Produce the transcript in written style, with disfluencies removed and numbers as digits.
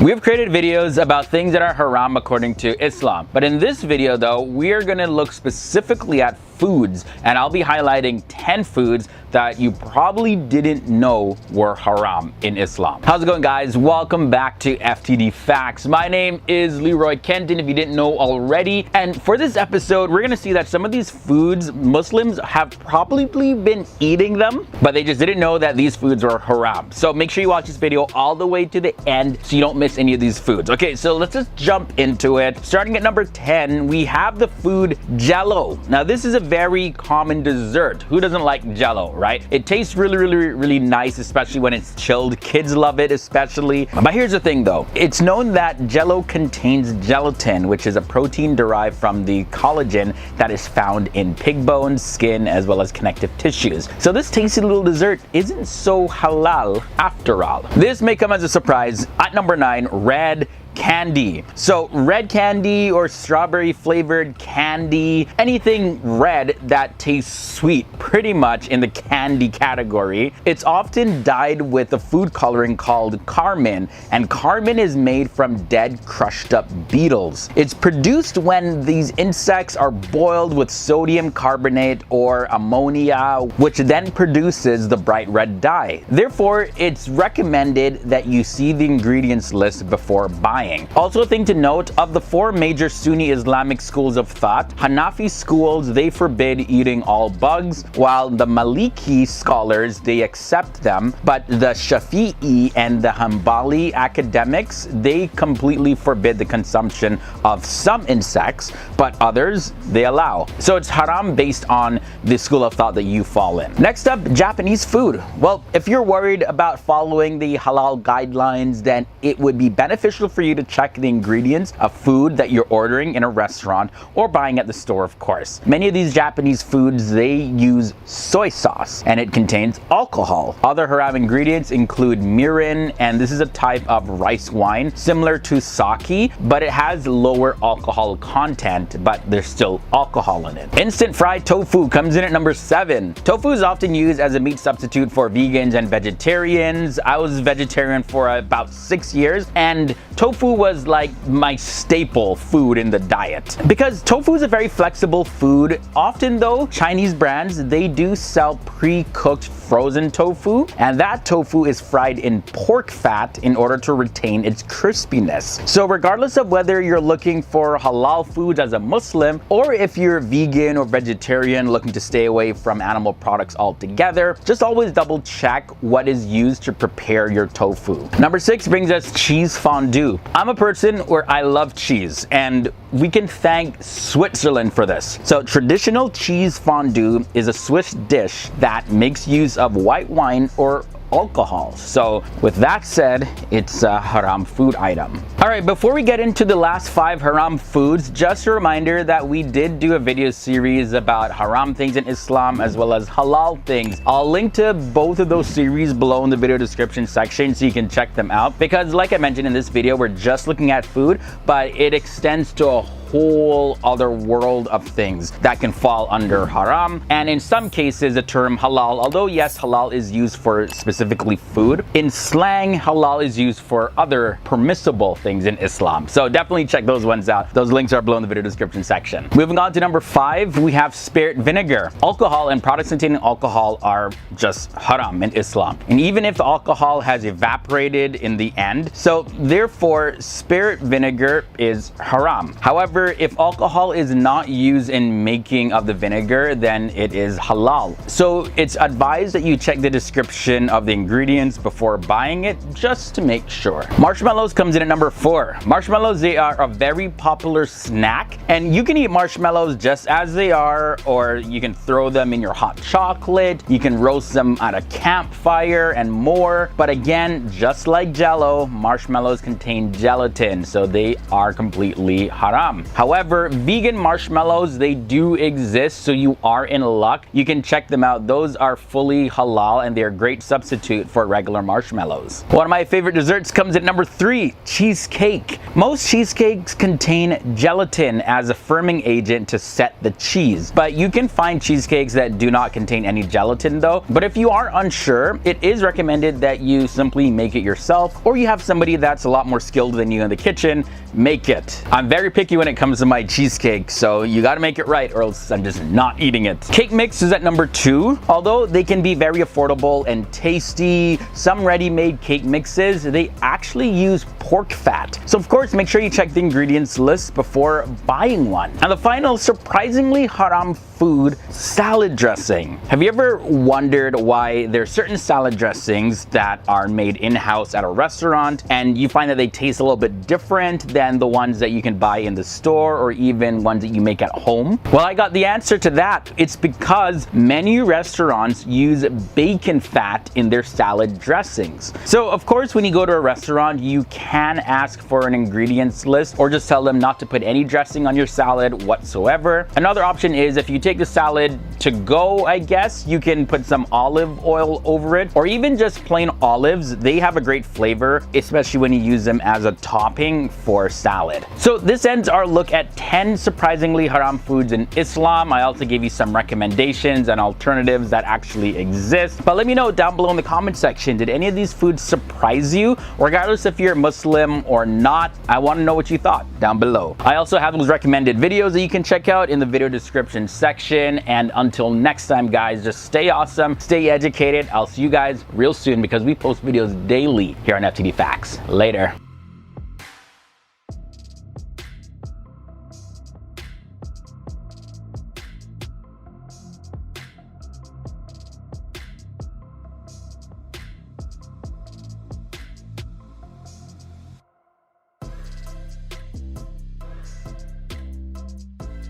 We've created videos about things that are haram according to Islam. But in this video though, we are going to look specifically at foods, and I'll be highlighting 10 foods that you probably didn't know were haram in Islam. How's it going, guys? Welcome back to FTD Facts. My name is Leroy Kenton, if you didn't know already. And for this episode, we're gonna see that some of these foods, Muslims have probably been eating them, but they just didn't know that these foods were haram. So make sure you watch this video all the way to the end so you don't miss any of these foods. Okay, so let's just jump into it. Starting at number 10, we have the food Jello. Now this is a very common dessert. Who doesn't like Jello, right? It tastes really nice, especially when it's chilled. Kids love it especially. But here's the thing though. It's known that Jello contains gelatin, which is a protein derived from the collagen that is found in pig bones, skin, as well as connective tissues. So this tasty little dessert isn't so halal after all. This may come as a surprise. At number 9, red candy. So red candy or strawberry flavored candy, anything red that tastes sweet, pretty much in the candy category. It's often dyed with a food coloring called carmine, and carmine is made from dead crushed up beetles. It's produced when these insects are boiled with sodium carbonate or ammonia, which then produces the bright red dye. Therefore, it's recommended that you see the ingredients list before buying. Also, a thing to note, of the 4 major Sunni Islamic schools of thought, Hanafi schools, they forbid eating all bugs, while the Maliki scholars, they accept them, but the Shafi'i and the Hanbali academics, they completely forbid the consumption of some insects, but others they allow. So it's haram based on the school of thought that you fall in. Next up, Japanese food. Well, if you're worried about following the halal guidelines, then it would be beneficial for you to check the ingredients of food that you're ordering in a restaurant or buying at the store, of course. Many of these Japanese foods, they use soy sauce and it contains alcohol. Other haram ingredients include mirin, and this is a type of rice wine similar to sake, but it has lower alcohol content, but there's still alcohol in it. Instant fried tofu comes in at number 7. Tofu is often used as a meat substitute for vegans and vegetarians. I was vegetarian for about 6 years, and tofu was like my staple food in the diet. Because tofu is a very flexible food. Often though, Chinese brands, they do sell pre-cooked frozen tofu, and that tofu is fried in pork fat in order to retain its crispiness. So regardless of whether you're looking for halal foods as a Muslim, or if you're vegan or vegetarian looking to stay away from animal products altogether, just always double check what is used to prepare your tofu. Number 6 brings us cheese fondue. I'm a person where I love cheese, and we can thank Switzerland for this. So traditional cheese fondue is a Swiss dish that makes use of white wine or alcohol. So with that said, it's a haram food item. All right, before we get into the last 5 haram foods, just a reminder that we did do a video series about haram things in Islam as well as halal things. I'll link to both of those series below in the video description section so you can check them out, because like I mentioned in this video, we're just looking at food, but it extends to a whole other world of things that can fall under haram, and in some cases the term halal, although yes, halal is used for specifically food, in slang halal is used for other permissible things in Islam. So definitely check those ones out. Those links are below in the video description section. Moving on to number 5, we have spirit vinegar. Alcohol and products containing alcohol are just haram in Islam, and even if the alcohol has evaporated in the end, so therefore spirit vinegar is haram. However, if alcohol is not used in making of the vinegar, then it is halal. So it's advised that you check the description of the ingredients before buying it, just to make sure. Marshmallows comes in at number 4. Marshmallows, they are a very popular snack, and you can eat marshmallows just as they are, or you can throw them in your hot chocolate, you can roast them at a campfire and more. But again, just like Jello, marshmallows contain gelatin, so they are completely haram. However, vegan marshmallows, they do exist, so you are in luck. You can check them out. Those are fully halal and they're a great substitute for regular marshmallows. One of my favorite desserts comes at number 3, cheesecake. Most cheesecakes contain gelatin as a firming agent to set the cheese, but you can find cheesecakes that do not contain any gelatin though. But if you are unsure, it is recommended that you simply make it yourself, or you have somebody that's a lot more skilled than you in the kitchen make it. I'm very picky when it comes to my cheesecake, so you gotta make it right or else I'm just not eating it. Cake mix is at number 2. Although they can be very affordable and tasty, some ready-made cake mixes, they actually use pork fat. So of course, make sure you check the ingredients list before buying one. And the final surprisingly haram food, salad dressing. Have you ever wondered why there's certain salad dressings that are made in-house at a restaurant and you find that they taste a little bit different than the ones that you can buy in the store or even ones that you make at home? Well, I got the answer to that. It's because many restaurants use bacon fat in their salad dressings. So of course, when you go to a restaurant, you can ask for an ingredients list or just tell them not to put any dressing on your salad whatsoever. Another option is if you take the salad to go, I guess, you can put some olive oil over it or even just plain olives. They have a great flavor, especially when you use them as a topping for salad. So this ends our look at 10 surprisingly haram foods in Islam. I also gave you some recommendations and alternatives that actually exist. But let me know down below in the comment section, did any of these foods surprise you? Regardless if you're Muslim or not, I want to know what you thought down below. I also have those recommended videos that you can check out in the video description section. And until next time, guys, just stay awesome, stay educated. I'll see you guys real soon because we post videos daily here on FTD Facts. Later.